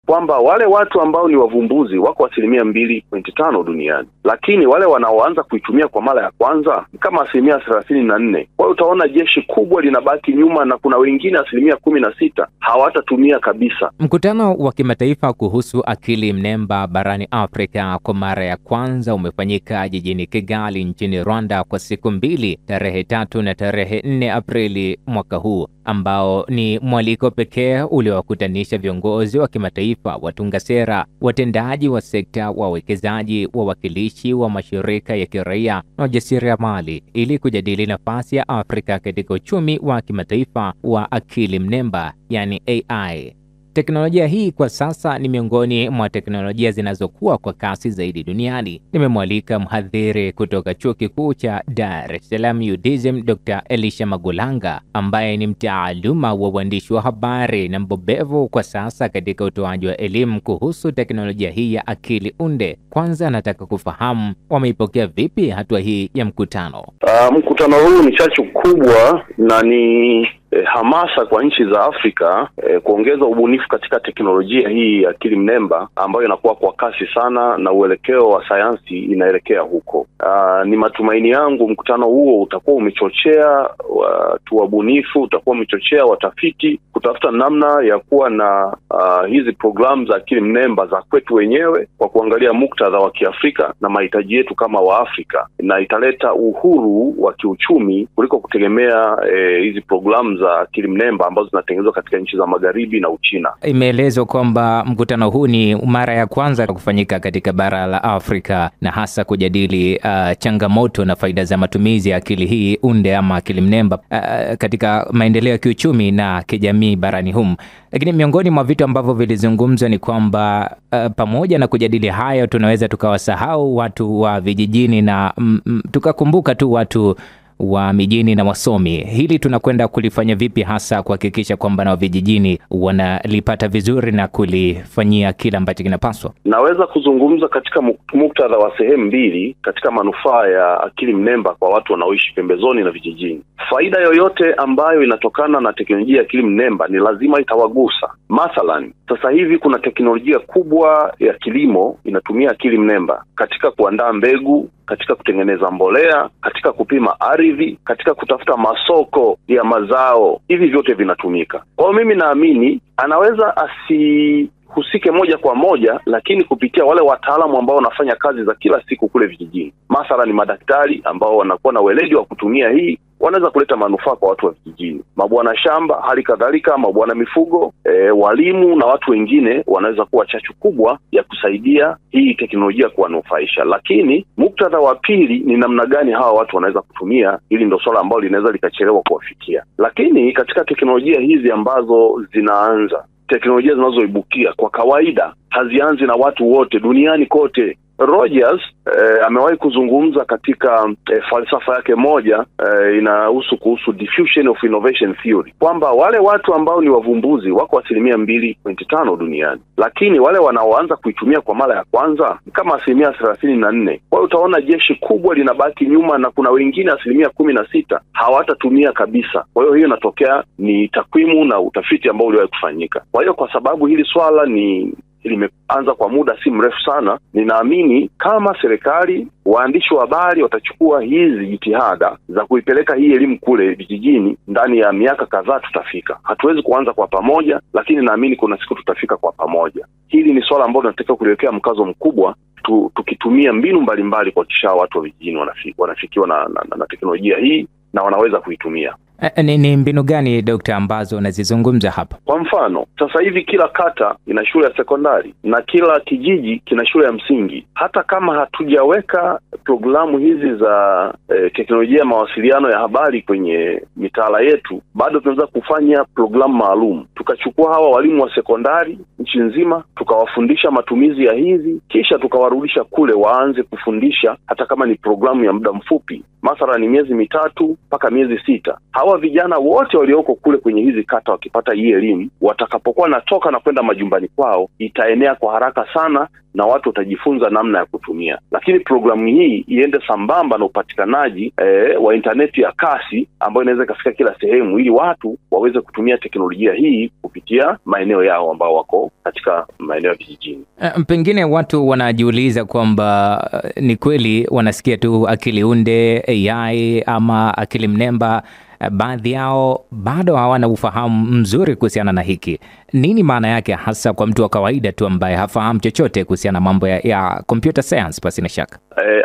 kwamba wale watu ambao ni wavumbuzi wako 2.5 duniani, lakini wale wanaoanza kuitumia kwa mara ya kwanza kama 34%. Kwa hiyo utaona jeshi kubwa linabaki nyuma na kuna wengine 16% hawatatumia kabisa. Mkutano wa kimataifa kuhusu akili mnemba barani Afrika kwa mara ya kwanza umefanyika jijini Kigali nchini Rwanda kwa siku 2, tarehe 3 na tarehe 4 Aprili mwaka huu, ambao ni mwaliko pekee uliowakutanisha viongozi wa kimataifa, watunga sera, watendaji wa sekta, wawekezaji, wawakilishi wa mashirika ya kiraia na wajasiriamali ili kujadili nafasi ya Afrika katika uchumi wa kimataifa wa akili mnemba, yani AI. Teknolojia hii kwa sasa ni miongoni mwa teknolojia zinazokuwa kwa kasi zaidi duniani. Nimemwalika mhadhiri kutoka Chuo Kikuu cha Dar es Salaam UDSM, Dr. Elisha Magulanga, ambaye ni mtaaluma wa uandishi wa habari na mbobevu kwa sasa katika utoaji wa elimu kuhusu teknolojia hii ya akili unde. Kwanza nataka kufahamu wameipokea vipi hatua hii ya mkutano. Mkutano huu ni chachu kubwa na ni hamasa kwa nchi za Afrika kuongeza ubunifu katika teknolojia hii ya akili mnemba ambayo inakuwa kwa kasi sana na uelekeo wa sayansi inaelekea huko. Ni matumaini yangu mkutano huo utakuwa umechochea watu wabunifu, utakuwa umechochea watafiti kutafuta namna ya kuwa na hizi programu za akili mnemba za kwetu wenyewe kwa kuangalia muktadha wa Kiafrika na mahitaji yetu kama wa Afrika, na italeta uhuru wa kiuchumi kuliko kutegemea hizi programu za akili mnemba ambazo zinatengenezwa katika nchi za Magharibi na Uchina. Imeelezwa kwamba mkutano huu ni mara ya kwanza kufanyika katika bara la Afrika na hasa kujadili changamoto na faida za matumizi ya akili hii unde ama akili mnemba katika maendeleo ya kiuchumi na kijamii barani humu. Lakini miongoni mwa vitu ambavyo vilizungumzwa ni kwamba pamoja na kujadili hayo tunaweza tukawasahau watu wa vijijini na tukakumbuka tu watu wa mijini na wasomi. Hili tunakwenda kulifanya vipi hasa kuhakikisha kwamba na vijijini wanalipata vizuri na kulifanyia kila ambacho kinapaswa? Naweza kuzungumza katika muktadha wa sehemu mbili katika manufaa ya akili mnemba kwa watu wanaoishi pembezoni na vijijini. Faida yoyote ambayo inatokana na teknolojia ya akili mnemba ni lazima itawagusa. Mathalan, sasa hivi kuna teknolojia kubwa ya kilimo inatumia akili mnemba katika kuandaa mbegu, katika kutengeneza mbolea, katika kupima ardhi, katika kutafuta masoko ya mazao. Hivi vyote vinatumika. Kwa mimi naamini anaweza asihusike moja kwa moja, lakini kupitia wale wataalamu ambao wanafanya kazi za kila siku kule vijijini, mathalan madaktari ambao wanakuwa na weledi wa kutumia hii, wanaweza kuleta manufaa kwa watu wa vijijini. Mabwana shamba, hali kadhalika mabwana mifugo, walimu na watu wengine wanaweza kuwa chachu kubwa ya kusaidia hii teknolojia kuwanufaisha. Lakini muktadha wa pili ni namna gani hawa watu wanaweza kutumia, ili ndio swala ambalo linaweza likachelewa kuwafikia. Lakini katika teknolojia hizi ambazo zinaanza, teknolojia zinazoibukia kwa kawaida hazianzi na watu wote duniani kote. Rogers amewahi kuzungumza katika falsafa yake moja kuhusu diffusion of innovation theory kwamba wale watu ambao ni wavumbuzi wako 2.5 duniani, lakini wale wanaoanza kuitumia kwa mara ya kwanza kama 34%. Kwa hiyo utaona jeshi kubwa linabaki nyuma na kuna wengine 16% hawatatumia kabisa. Kwa hiyo hiyo inatokea ni takwimu na utafiti ambao uliwahi kufanyika. Kwa hiyo kwa sababu hili swala limeanza kwa muda si mrefu sana, ninaamini kama serikali, waandishi wa habari watachukua hizi jitihada za kuipeleka hii elimu kule vijijini, ndani ya miaka kadhaa tutafika. Hatuwezi kuanza kwa pamoja, lakini naamini kuna siku tutafika kwa pamoja. Hili ni swala ambalo tunataka kuliwekea mkazo mkubwa, tukitumia mbinu mbalimbali kuhakikisha watu wa vijijini wanafikiwa na teknolojia hii na wanaweza kuitumia. Ni mbinu gani Dr. ambazo unazizungumza hapa? Kwa mfano, sasa hivi kila kata ina shule ya sekondari na kila kijiji kina shule ya msingi. Hata kama hatujaweka programu hizi za teknolojia ya mawasiliano ya habari kwenye mitaala yetu, bado tunaweza kufanya programu maalum. Tukachukua hawa walimu wa sekondari nchi nzima, tukawafundisha matumizi ya hizi, kisha tukawarudisha kule waanze kufundisha hata kama ni programu ya muda mfupi. Mathalan ni miezi 3 mpaka miezi 6. hawa vijana wote walioko kule kwenye hizi kata wakipata hii elimu, watakapokuwa natoka na kwenda majumbani kwao, itaenea kwa haraka sana na watu watajifunza namna ya kutumia. Lakini programu hii iende sambamba na upatikanaji wa interneti ya kasi ambayo inaweza ikafika kila sehemu, ili watu waweze kutumia teknolojia hii kupitia maeneo yao ambao wako katika maeneo ya vijijini. Pengine watu wanajiuliza kwamba ni kweli wanasikia tu akili unde, AI ama akili mnemba. Baadhi yao bado hawana ufahamu mzuri kuhusiana na hiki. Nini maana yake hasa kwa mtu wa kawaida tu ambaye hafahamu chochote kuhusiana na mambo ya computer science? Pasi na shaka,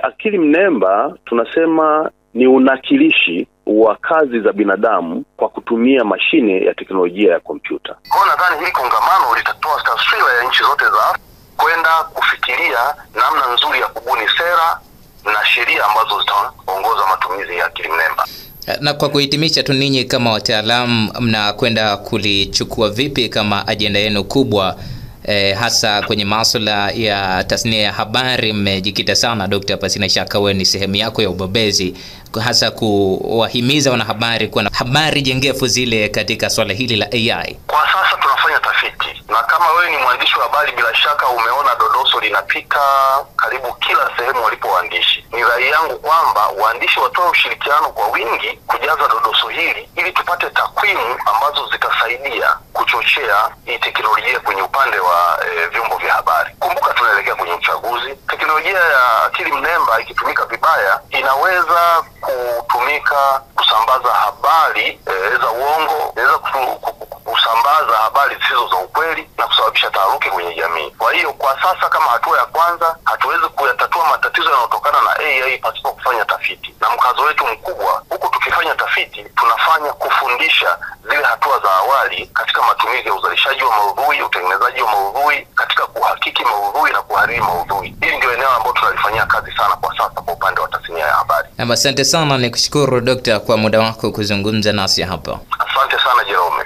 akili mnemba tunasema ni unakilishi wa kazi za binadamu kwa kutumia mashine ya teknolojia ya kompyuta. Kwa nadhani hili kongamano litatoa taswira ya nchi zote za kwenda kufikiria namna nzuri ya kubuni sera na sheria ambazo zitaongoza matumizi ya akili mnemba. Na kwa kuhitimisha tu, ninyi kama wataalamu mnakwenda kulichukua vipi kama ajenda yenu kubwa, hasa kwenye masuala ya tasnia ya habari? Mmejikita sana Dr. Pasina Shaka, wewe ni sehemu yako ya ubobezi, hasa kuwahimiza wanahabari kuwa na habari jengefu zile katika swala hili la AI. Kwa sasa tunafanya tafiti, na kama wewe ni mwandishi wa habari, bila shaka umeona dodoso linapita karibu kila sehemu walipo waandishi. Ni rai yangu kwamba waandishi watoe ushirikiano kwa wingi kujaza dodoso hili, ili tupate takwimu ambazo zitasaidia kuchochea hii teknolojia kwenye upande wa vyombo vya habari. Kumbuka tunaelekea kwenye uchaguzi. Teknolojia ya akili mnemba ikitumika vibaya inaweza kutumika kusambaza habari za uongo, inaweza kusambaza habari zisizo za ukweli na kusababisha taharuki kwenye jamii. Kwa hiyo kwa sasa, kama hatua ya kwanza, hatuwezi kuyatatua matatizo yanayotokana na AI pasipo kufanya tafiti, na mkazo wetu mkubwa huku tukifanya tafiti tunafanya kufundisha zile hatua za awali katika matumizi ya uzalishaji wa maudhui, utengenezaji wa maudhui, katika kuhakiki maudhui na kuhariri maudhui. Hili ndio eneo ambalo tunalifanyia kazi sana kwa sasa kwa upande wa tasnia ya habari. Asante sana, nikushukuru Dr. kwa muda wako kuzungumza nasi hapa. Asante sana Jerome.